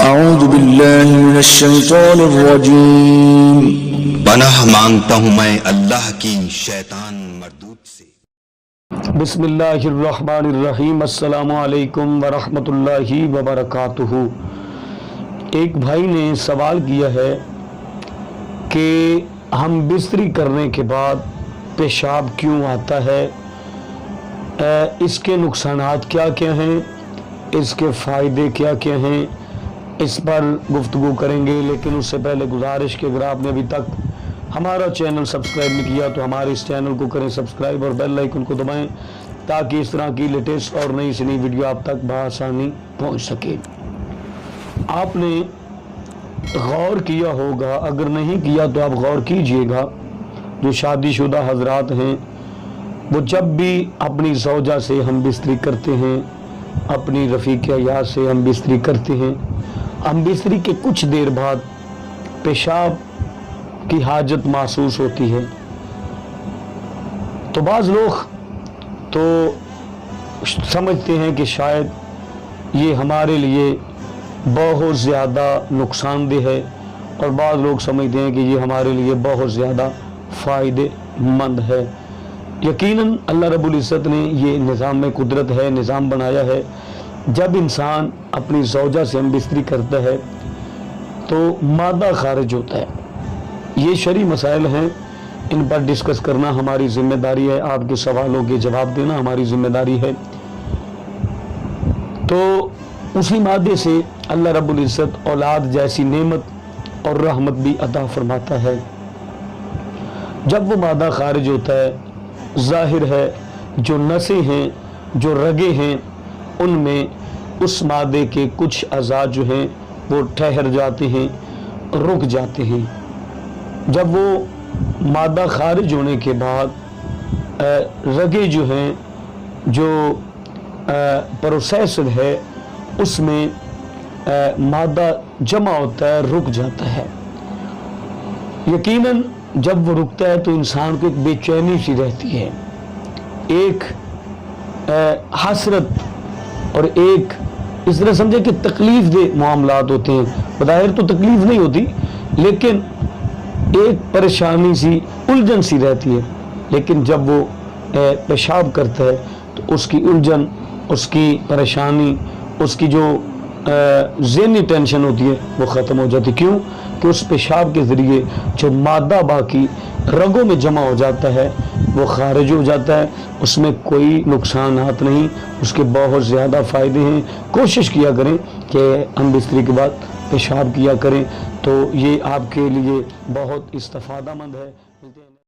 اعوذ باللہ من الشیطان الرجیم۔ پناہ مانگتا ہوں میں اللہ کی شیطان مردود سے۔ بسم اللہ الرحمن الرحیم۔ السلام علیکم ورحمۃ اللہ وبرکاتہ۔ ایک بھائی نے سوال کیا ہے کہ ہم بستری کرنے کے بعد پیشاب کیوں آتا ہے، اس کے نقصانات کیا کیا ہیں، اس کے فائدے کیا کیا ہیں، اس پر گفتگو کریں گے۔ لیکن اس سے پہلے گزارش کہ اگر آپ نے ابھی تک ہمارا چینل سبسکرائب نہیں کیا تو ہمارے اس چینل کو کریں سبسکرائب اور بیل آئیکن کو دبائیں تاکہ اس طرح کی لیٹسٹ اور نئی سے نئی ویڈیو آپ تک بآسانی پہنچ سکے۔ آپ نے غور کیا ہوگا، اگر نہیں کیا تو آپ غور کیجئے گا، جو شادی شدہ حضرات ہیں وہ جب بھی اپنی زوجہ سے ہم بستری کرتے ہیں، اپنی رفیق حیات سے ہم بستری کرتے ہیں، ہم بستری کے کچھ دیر بعد پیشاب کی حاجت محسوس ہوتی ہے، تو بعض لوگ تو سمجھتے ہیں کہ شاید یہ ہمارے لیے بہت زیادہ نقصان دہ ہے، اور بعض لوگ سمجھتے ہیں کہ یہ ہمارے لیے بہت زیادہ فائدے مند ہے۔ یقیناً اللہ رب العزت نے یہ نظام میں قدرت ہے، نظام بنایا ہے۔ جب انسان اپنی زوجہ سے ہم بستری کرتا ہے تو مادہ خارج ہوتا ہے۔ یہ شرعی مسائل ہیں، ان پر ڈسکس کرنا ہماری ذمہ داری ہے، آپ کے سوالوں کے جواب دینا ہماری ذمہ داری ہے۔ تو اسی مادے سے اللہ رب العزت اولاد جیسی نعمت اور رحمت بھی عطا فرماتا ہے۔ جب وہ مادہ خارج ہوتا ہے، ظاہر ہے جو نسیں ہیں، جو رگیں ہیں، ان میں اس مادے کے کچھ اعضاء جو ہیں وہ ٹھہر جاتے ہیں، رک جاتے ہیں۔ جب وہ مادہ خارج ہونے کے بعد رگیں جو ہیں، جو پروسیسڈ ہے، اس میں مادہ جمع ہوتا ہے، رک جاتا ہے۔ یقیناً جب وہ رکتا ہے تو انسان کو ایک بے چینی سی رہتی ہے، ایک حسرت اور ایک اس طرح سمجھے کہ تکلیف دہ معاملات ہوتے ہیں۔ بظاہر تو تکلیف نہیں ہوتی، لیکن ایک پریشانی سی، الجھن سی رہتی ہے۔ لیکن جب وہ پیشاب کرتا ہے تو اس کی الجھن، اس کی پریشانی، اس کی جو ذہنی ٹینشن ہوتی ہے وہ ختم ہو جاتی۔ کیوں کہ اس پیشاب کے ذریعے جو مادہ باقی رگوں میں جمع ہو جاتا ہے وہ خارج ہو جاتا ہے، اس میں کوئی نقصانات نہیں، اس کے بہت زیادہ فائدے ہیں۔ کوشش کیا کریں کہ ہم بستری کے بعد پیشاب کیا کریں، تو یہ آپ کے لیے بہت استفادہ مند ہے۔